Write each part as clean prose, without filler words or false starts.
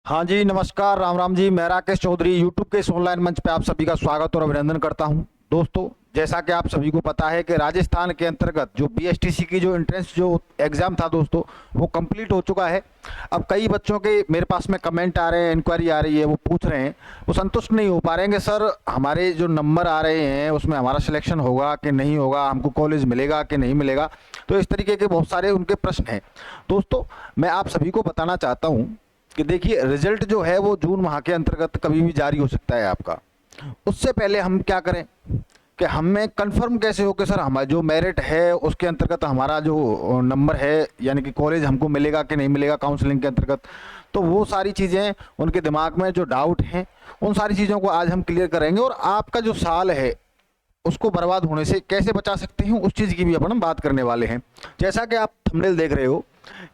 हाँ जी, नमस्कार, राम राम जी। मैं राकेश चौधरी यूट्यूब के इस ऑनलाइन मंच पे आप सभी का स्वागत और अभिनंदन करता हूँ। दोस्तों, जैसा कि आप सभी को पता है कि राजस्थान के अंतर्गत जो बीएसटीसी की जो एंट्रेंस जो एग्ज़ाम था दोस्तों, वो कंप्लीट हो चुका है। अब कई बच्चों के मेरे पास में कमेंट आ रहे हैं, इंक्वायरी आ रही है, वो पूछ रहे हैं, वो संतुष्ट नहीं हो पा रहे हैं कि सर हमारे जो नंबर आ रहे हैं उसमें हमारा सिलेक्शन होगा कि नहीं होगा, हमको कॉलेज मिलेगा कि नहीं मिलेगा। तो इस तरीके के बहुत सारे उनके प्रश्न हैं। दोस्तों, मैं आप सभी को बताना चाहता हूँ कि देखिए, रिजल्ट जो है वो जून माह के अंतर्गत कभी भी जारी हो सकता है आपका। उससे पहले हम क्या करें कि हमें कंफर्म कैसे हो कि सर हमारा जो मेरिट है उसके अंतर्गत हमारा जो नंबर है, यानी कि कॉलेज हमको मिलेगा कि नहीं मिलेगा काउंसलिंग के अंतर्गत। तो वो सारी चीज़ें उनके दिमाग में जो डाउट हैं, उन सारी चीज़ों को आज हम क्लियर करेंगे और आपका जो साल है उसको बर्बाद होने से कैसे बचा सकते हैं उस चीज़ की भी अपन हम बात करने वाले हैं। जैसा कि आप थंबनेल देख रहे हो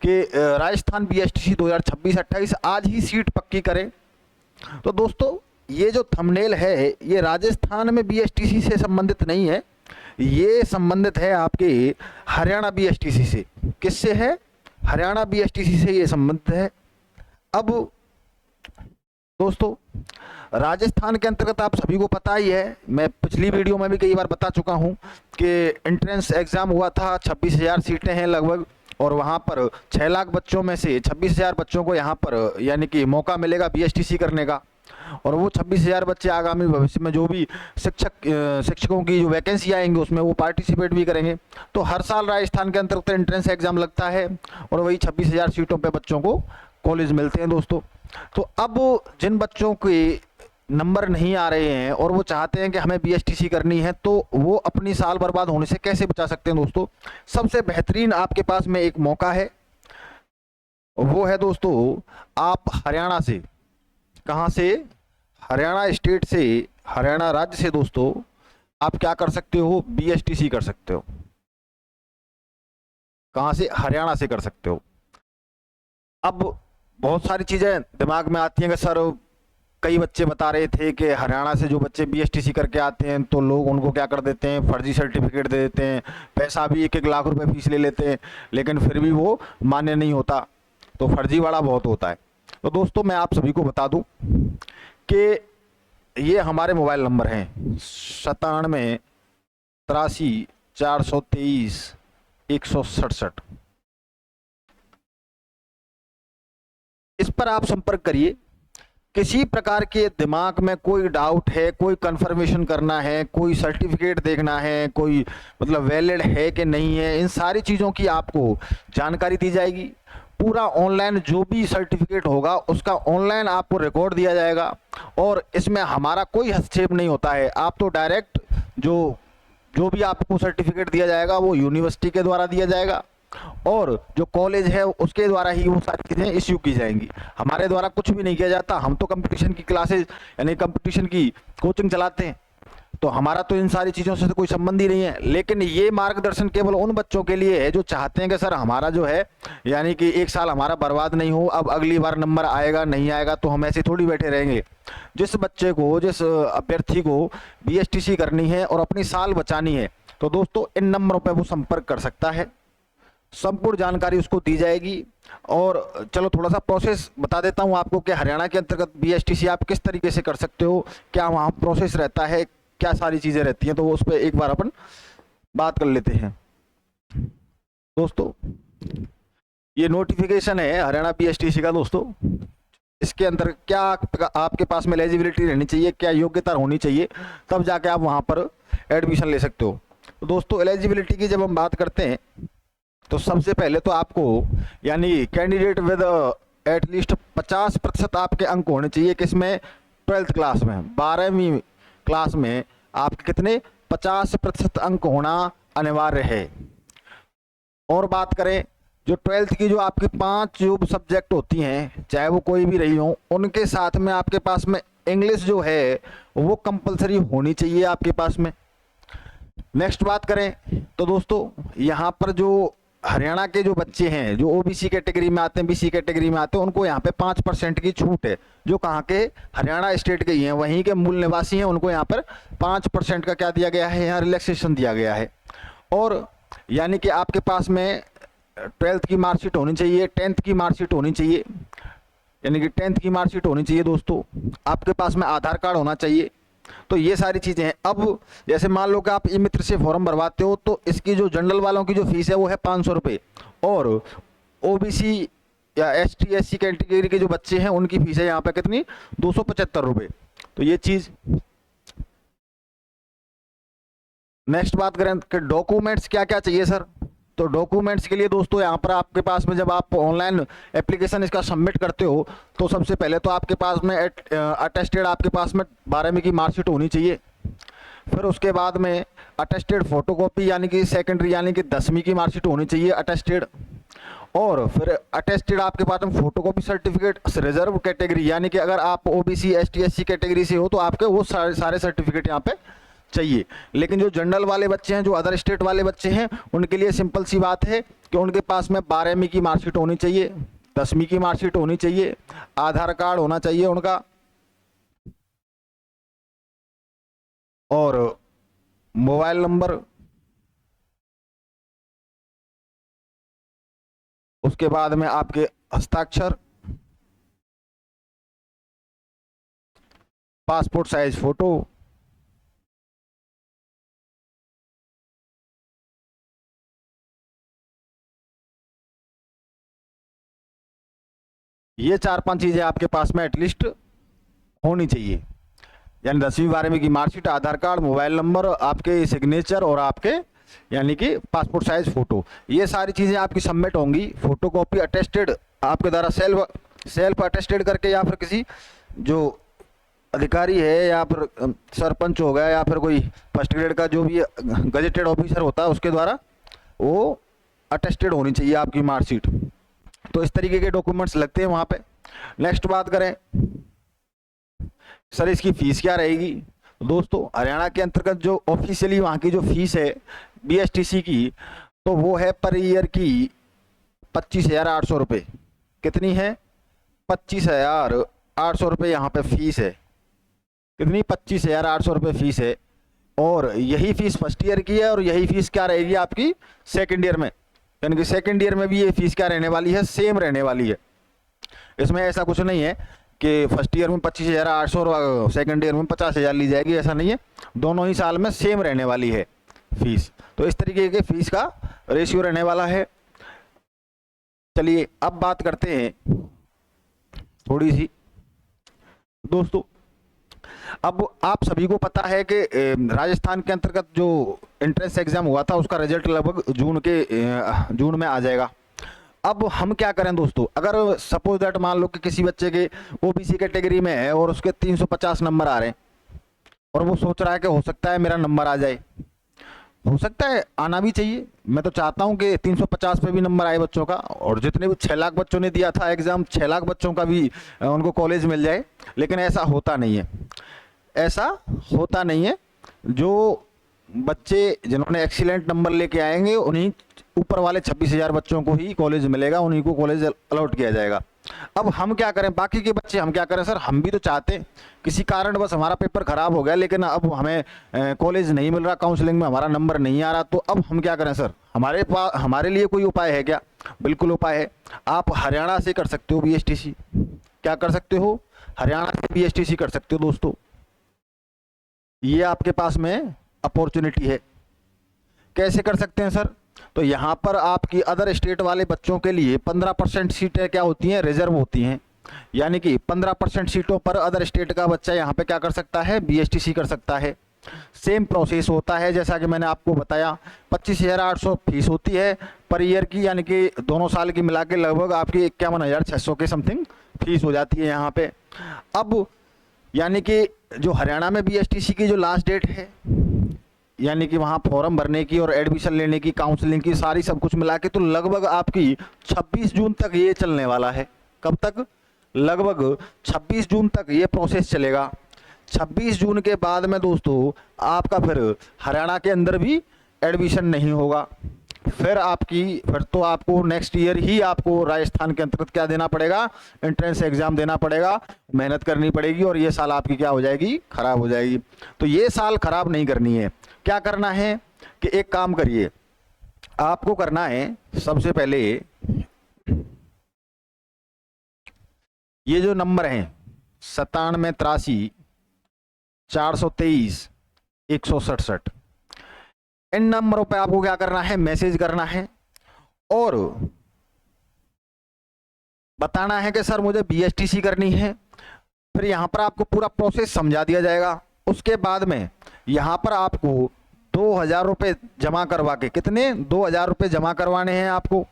कि राजस्थान बीएसटीसी 2026-28 आज ही सीट पक्की करें। तो दोस्तों, ये जो थंबनेल है ये राजस्थान में बीएसटीसी से संबंधित नहीं है, ये संबंधित है आपके हरियाणा बीएसटीसी से। किससे है? हरियाणा बीएसटीसी से ये संबंधित है। अब दोस्तों, राजस्थान के अंतर्गत आप सभी को पता ही है, मैं पिछली वीडियो में भी कई बार बता चुका हूँ कि एंट्रेंस एग्ज़ाम हुआ था, 26,000 सीटें हैं लगभग, और वहाँ पर 6 लाख बच्चों में से 26,000 बच्चों को यहाँ पर यानी कि मौका मिलेगा बीएसटीसी करने का। और वो 26,000 बच्चे आगामी भविष्य में जो भी शिक्षकों की जो वैकेंसी आएंगी उसमें वो पार्टिसिपेट भी करेंगे। तो हर साल राजस्थान के अंतर्गत एंट्रेंस एग्ज़ाम लगता है और वही 26,000 सीटों पर बच्चों को कॉलेज मिलते हैं दोस्तों। तो अब जिन बच्चों के नंबर नहीं आ रहे हैं और वो चाहते हैं कि हमें बीएसटीसी करनी है, तो वो अपनी साल बर्बाद होने से कैसे बचा सकते हैं दोस्तों? सबसे बेहतरीन आपके पास में एक मौका है, वो है दोस्तों, आप हरियाणा से, कहाँ से? हरियाणा स्टेट से, हरियाणा राज्य से दोस्तों आप क्या कर सकते हो? बीएसटीसी कर सकते हो। कहाँ से? हरियाणा से कर सकते हो। अब बहुत सारी चीज़ें दिमाग में आती हैं कि सर, कई बच्चे बता रहे थे कि हरियाणा से जो बच्चे बीएसटीसी करके आते हैं तो लोग उनको क्या कर देते हैं, फर्जी सर्टिफिकेट दे देते हैं, पैसा भी 1-1 लाख रुपए फीस ले लेते हैं, लेकिन फिर भी वो मान्य नहीं होता। तो फर्जी वाला बहुत होता है। तो दोस्तों, मैं आप सभी को बता दूं कि ये हमारे मोबाइल नंबर हैं 97 83 423 167। इस पर आप संपर्क करिए। किसी प्रकार के दिमाग में कोई डाउट है, कोई कंफर्मेशन करना है, कोई सर्टिफिकेट देखना है, कोई मतलब वैलिड है कि नहीं है, इन सारी चीज़ों की आपको जानकारी दी जाएगी। पूरा ऑनलाइन जो भी सर्टिफिकेट होगा उसका ऑनलाइन आपको रिकॉर्ड दिया जाएगा और इसमें हमारा कोई हस्तक्षेप नहीं होता है। आप तो डायरेक्ट जो जो भी आपको सर्टिफिकेट दिया जाएगा वो यूनिवर्सिटी के द्वारा दिया जाएगा और जो कॉलेज है उसके द्वारा ही वो सारी चीज़ें इश्यू की जाएंगी। हमारे द्वारा कुछ भी नहीं किया जाता। हम तो कंपटीशन की क्लासेज यानी कंपटीशन की कोचिंग चलाते हैं, तो हमारा तो इन सारी चीज़ों से तो कोई संबंध ही नहीं है। लेकिन ये मार्गदर्शन केवल उन बच्चों के लिए है जो चाहते हैं कि सर हमारा जो है यानी कि एक साल हमारा बर्बाद नहीं हो, अब अगली बार नंबर आएगा नहीं आएगा तो हम ऐसे थोड़ी बैठे रहेंगे। जिस बच्चे को, जिस अभ्यर्थी को बीएसटीसी करनी है और अपनी साल बचानी है, तो दोस्तों इन नंबरों पर वो संपर्क कर सकता है, संपूर्ण जानकारी उसको दी जाएगी। और चलो थोड़ा सा प्रोसेस बता देता हूँ आपको कि हरियाणा के अंतर्गत बीएसटीसी आप किस तरीके से कर सकते हो, क्या वहाँ प्रोसेस रहता है, क्या सारी चीज़ें रहती हैं, तो उस पर एक बार अपन बात कर लेते हैं। दोस्तों, ये नोटिफिकेशन है हरियाणा बीएसटीसी का दोस्तों। इसके अंदर क्या आपके पास में एलिजिबिलिटी रहनी चाहिए, क्या योग्यता होनी चाहिए, तब जाके आप वहाँ पर एडमिशन ले सकते हो। तो दोस्तों, एलिजिबिलिटी की जब हम बात करते हैं तो सबसे पहले तो आपको यानी कैंडिडेट विद एटलीस्ट 50% आपके अंक होने चाहिए। किसमें? 12th क्लास में, 12वीं क्लास में आपके कितने? 50% अंक होना अनिवार्य है। और बात करें जो 12th की जो आपकी 5 जो सब्जेक्ट होती हैं, चाहे वो कोई भी रही हो, उनके साथ में आपके पास में इंग्लिश जो है वो कंपलसरी होनी चाहिए आपके पास में। नेक्स्ट बात करें तो दोस्तों, यहाँ पर जो हरियाणा के जो बच्चे हैं जो ओबीसी कैटेगरी में आते हैं, बीसी कैटेगरी में आते हैं, उनको यहाँ पे 5% की छूट है। जो कहाँ के? हरियाणा स्टेट के ही हैं, वहीं के मूल निवासी हैं, उनको यहाँ पर 5% का क्या दिया गया है? यहाँ रिलैक्सेशन दिया गया है। और यानी कि आपके पास में 12th की मार्कशीट होनी चाहिए, 10th की मार्कशीट होनी चाहिए, यानी कि 10th की मार्कशीट होनी चाहिए दोस्तों, आपके पास में आधार कार्ड होना चाहिए। तो ये सारी चीज़ें हैं। अब जैसे मान लो कि आप ई मित्र से फॉर्म भरवाते हो तो इसकी जो जनरल वालों की जो फीस है वो है 500 रुपये, और ओबीसी या एसटी एससी कैटेगरी के जो बच्चे हैं उनकी फीस है यहाँ पे कितनी, 275 रुपये। तो ये चीज़। नेक्स्ट बात करें कि डॉक्यूमेंट्स क्या क्या चाहिए सर। तो डॉक्यूमेंट्स के लिए दोस्तों यहाँ पर आपके पास में जब आप ऑनलाइन एप्लीकेशन इसका सबमिट करते हो तो सबसे पहले तो आपके पास में अटेस्टेड आपके पास में 12वीं की मार्कशीट होनी चाहिए। फिर उसके बाद में अटेस्टेड फोटोकॉपी यानी कि सेकेंडरी यानी कि 10वीं की मार्कशीट होनी चाहिए अटेस्टेड। और फिर अटेस्टेड आपके पास में फोटोकॉपी सर्टिफिकेट रिजर्व कैटेगरी यानी कि अगर आप ओबीसी एसटी एससी कैटेगरी से हो तो आपके वो सारे सर्टिफिकेट यहाँ पे चाहिए। लेकिन जो जनरल वाले बच्चे हैं, जो अदर स्टेट वाले बच्चे हैं, उनके लिए सिंपल सी बात है कि उनके पास में 12वीं की मार्कशीट होनी चाहिए, 10वीं की मार्कशीट होनी चाहिए, आधार कार्ड होना चाहिए उनका, और मोबाइल नंबर, उसके बाद में आपके हस्ताक्षर, पासपोर्ट साइज फोटो, ये 4-5 चीजें आपके पास में एटलीस्ट होनी चाहिए। यानी 10वीं 12वीं की मार्कशीट, आधार कार्ड, मोबाइल नंबर, आपके सिग्नेचर और आपके यानी कि पासपोर्ट साइज फोटो, ये सारी चीज़ें आपकी सबमिट होंगी। फोटोकॉपी अटेस्टेड आपके द्वारा सेल्फ अटेस्टेड करके, या फिर किसी जो अधिकारी है या फिर सरपंच हो गया या फिर कोई फर्स्ट ग्रेड का जो भी गजेटेड ऑफिसर होता है उसके द्वारा वो अटेस्टेड होनी चाहिए आपकी मार्कशीट। तो इस तरीके के डॉक्यूमेंट्स लगते हैं वहाँ पे। नेक्स्ट बात करें सर इसकी फीस क्या रहेगी। दोस्तों हरियाणा के अंतर्गत जो ऑफिशियली वहाँ की जो फीस है बीएसटीसी की, तो वो है पर ईयर की 25,800 रुपये। कितनी है, 25,800 रुपये यहाँ पे फीस है। कितनी, 25,800 रुपये फीस है। और यही फीस फर्स्ट ईयर की है, और यही फीस क्या रहेगी आपकी सेकेंड ईयर में, यानी कि सेकेंड ईयर में भी ये फीस क्या रहने वाली है, सेम रहने वाली है। इसमें ऐसा कुछ नहीं है कि फर्स्ट ईयर में 25,800 और सेकेंड ईयर में 50,000 ली जाएगी, ऐसा नहीं है। दोनों ही साल में सेम रहने वाली है फीस। तो इस तरीके के फीस का रेशियो रहने वाला है। चलिए अब बात करते हैं थोड़ी सी दोस्तों। अब आप सभी को पता है कि राजस्थान के अंतर्गत जो एंट्रेंस एग्जाम हुआ था उसका रिजल्ट लगभग जून में आ जाएगा। अब हम क्या करें दोस्तों, अगर सपोज दैट मान लो कि किसी बच्चे के ओबीसी कैटेगरी में है और उसके 350 नंबर आ रहे हैं और वो सोच रहा है कि हो सकता है मेरा नंबर आ जाए, हो सकता है, आना भी चाहिए। मैं तो चाहता हूं कि 350 पे भी नंबर आए बच्चों का, और जितने भी 6 लाख बच्चों ने दिया था एग्जाम, 6 लाख बच्चों का भी उनको कॉलेज मिल जाए। लेकिन ऐसा होता नहीं है, ऐसा होता नहीं है। जो बच्चे जिन्होंने एक्सीलेंट नंबर लेके आएंगे उन्हीं ऊपर वाले 26,000 बच्चों को ही कॉलेज मिलेगा, उन्हीं को कॉलेज अलॉट किया जाएगा। अब हम क्या करें, बाकी के बच्चे हम क्या करें सर, हम भी तो चाहते हैं, किसी कारण बस हमारा पेपर खराब हो गया लेकिन अब हमें कॉलेज नहीं मिल रहा, काउंसलिंग में हमारा नंबर नहीं आ रहा, तो अब हम क्या करें सर, हमारे लिए कोई उपाय है क्या। बिल्कुल उपाय है। आप हरियाणा से कर सकते हो बीएसटीसी। क्या कर सकते हो, हरियाणा से बीएसटीसी कर सकते हो दोस्तों। ये आपके पास में अपॉर्चुनिटी है। कैसे कर सकते हैं सर, तो यहाँ पर आपकी अदर स्टेट वाले बच्चों के लिए 15% सीटें क्या होती हैं, रिजर्व होती हैं। यानी कि 15% सीटों पर अदर स्टेट का बच्चा यहाँ पे क्या कर सकता है, बीएसटीसी कर सकता है। सेम प्रोसेस होता है जैसा कि मैंने आपको बताया। 25,800 फीस होती है पर ईयर की, यानी कि दोनों साल की मिला के लगभग आपकी 51,600 के समथिंग फीस हो जाती है यहाँ पे। अब यानी कि जो हरियाणा में बीएसटीसी की जो लास्ट डेट है, यानी कि वहाँ फॉर्म भरने की और एडमिशन लेने की, काउंसलिंग की, सारी सब कुछ मिला के तो लगभग आपकी 26 जून तक ये चलने वाला है। कब तक, लगभग 26 जून तक ये प्रोसेस चलेगा। 26 जून के बाद में दोस्तों आपका फिर हरियाणा के अंदर भी एडमिशन नहीं होगा। फिर तो आपको नेक्स्ट ईयर ही आपको राजस्थान के अंतर्गत क्या देना पड़ेगा, एंट्रेंस एग्जाम देना पड़ेगा, मेहनत करनी पड़ेगी, और ये साल आपकी क्या हो जाएगी, खराब हो जाएगी। तो ये साल खराब नहीं करनी है। क्या करना है कि एक काम करिए, आपको करना है सबसे पहले ये जो नंबर हैं 9783-423-167, इन नंबरों पे आपको क्या करना है, मैसेज करना है और बताना है कि सर मुझे BSTC करनी है। फिर यहाँ पर आपको पूरा प्रोसेस समझा दिया जाएगा। उसके बाद में यहाँ पर आपको 2000 रुपये जमा करवा के, कितने, 2000 रुपये जमा करवाने हैं आपको,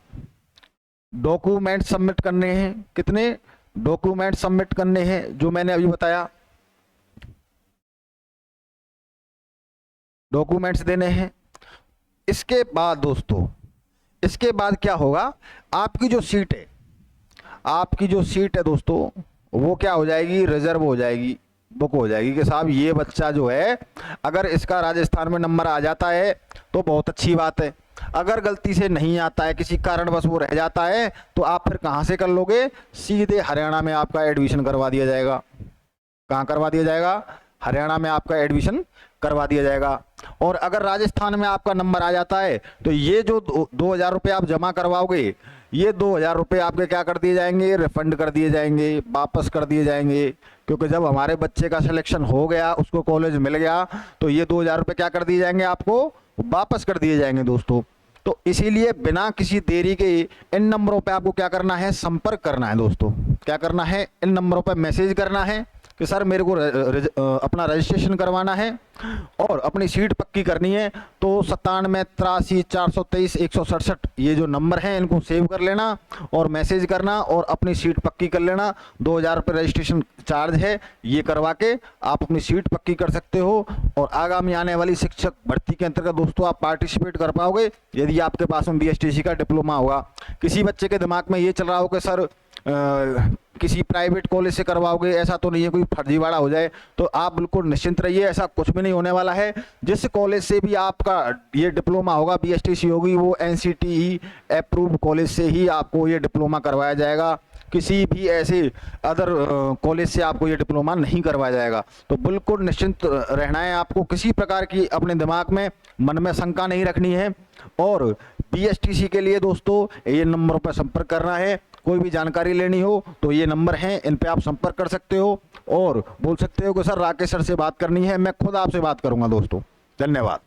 डॉक्यूमेंट सबमिट करने हैं। कितने डॉक्यूमेंट सबमिट करने हैं, जो मैंने अभी बताया, डॉक्यूमेंट्स देने हैं। इसके बाद दोस्तों, इसके बाद क्या होगा, आपकी जो सीट है, आपकी जो सीट है दोस्तों, वो क्या हो जाएगी, रिजर्व हो जाएगी, बुक हो जाएगी कि साहब ये बच्चा जो है, अगर इसका राजस्थान में नंबर आ जाता है तो बहुत अच्छी बात है, अगर गलती से नहीं आता है, किसी कारणवश वो रह जाता है, तो आप फिर कहाँ से कर लोगे, सीधे हरियाणा में आपका एडमिशन करवा दिया जाएगा। कहाँ करवा दिया जाएगा, हरियाणा में आपका एडमिशन करवा दिया जाएगा। और अगर राजस्थान में आपका नंबर आ जाता है तो ये जो 2000 रुपये आप जमा करवाओगे, ये 2000 रुपये आपके क्या कर दिए जाएंगे, रिफंड कर दिए जाएंगे, वापस कर दिए जाएंगे। क्योंकि जब हमारे बच्चे का सिलेक्शन हो गया, उसको कॉलेज मिल गया, तो ये 2000 रुपये क्या कर दिए जाएंगे, आपको वापस कर दिए जाएंगे दोस्तों। तो इसीलिए बिना किसी देरी के इन नंबरों पे आपको क्या करना है, संपर्क करना है दोस्तों। क्या करना है, इन नंबरों पे मैसेज करना है कि सर मेरे को अपना रजिस्ट्रेशन करवाना है और अपनी सीट पक्की करनी है। तो 9783-423-167 ये जो नंबर हैं, इनको सेव कर लेना और मैसेज करना और अपनी सीट पक्की कर लेना। 2000 रुपये रजिस्ट्रेशन चार्ज है, ये करवा के आप अपनी सीट पक्की कर सकते हो और आगामी आने वाली शिक्षक भर्ती के अंतर्गत दोस्तों आप पार्टिसिपेट कर पाओगे, यदि आपके पास में BSTC का डिप्लोमा होगा। किसी बच्चे के दिमाग में ये चल रहा हो कि सर किसी प्राइवेट कॉलेज से करवाओगे, ऐसा तो नहीं है कोई फर्जीवाड़ा हो जाए, तो आप बिल्कुल निश्चिंत रहिए, ऐसा कुछ भी नहीं होने वाला है। जिस कॉलेज से भी आपका ये डिप्लोमा होगा, BSTC होगी, वो NCTE अप्रूव्ड कॉलेज से ही आपको ये डिप्लोमा करवाया जाएगा। किसी भी ऐसे अदर कॉलेज से आपको ये डिप्लोमा नहीं करवाया जाएगा। तो बिल्कुल निश्चिंत रहना है आपको, किसी प्रकार की अपने दिमाग में, मन में शंका नहीं रखनी है। और BSTC के लिए दोस्तों ये नंबरों पर संपर्क करना है। कोई भी जानकारी लेनी हो तो ये नंबर हैं, इन पे आप संपर्क कर सकते हो और बोल सकते हो कि सर राकेश सर से बात करनी है, मैं खुद आपसे बात करूंगा दोस्तों। धन्यवाद।